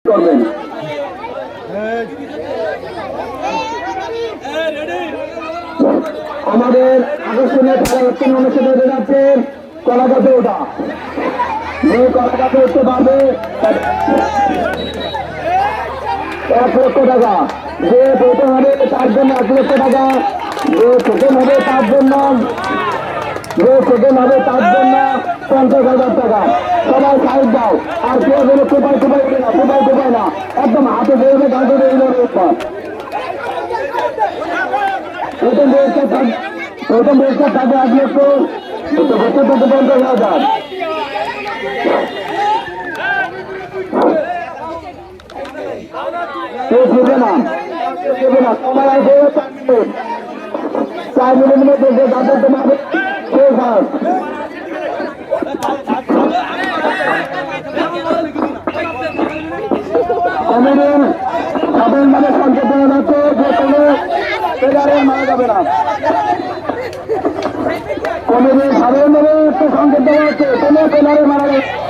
করবেন। আমাদের আকর্ষণীয় খেলা হচ্ছে অনুষ্ঠিত হতে যাচ্ছে কলাগাছে ওঠা। যে কলাগাছে উঠতে পারবে 1 লক্ষ টাকা, যে প্রথম হবে তার জন্য 1 লক্ষ টাকা, যে সেকেন্ড হবে তার জন্য 50,000 টাকা। সবাই সাইড দাও, আর কেউ যেন কোপায় না, একদম হাতে বেরোবে গাছ প্রথম পুরস্কার থাকবে 1 লক্ষ 50,000। সবাই আসবে 4 মিনিটের মধ্যে যে গাছের তোমাদের কমিটির সাধারণ সংকেত দেওয়া যাচ্ছে যে কোনো প্লেয়ারে মারা যাবে না। কমিটির সাধারণভাবে একটু সংকেত দেওয়া হচ্ছে কোনো প্লেয়ারে মারা যাবে।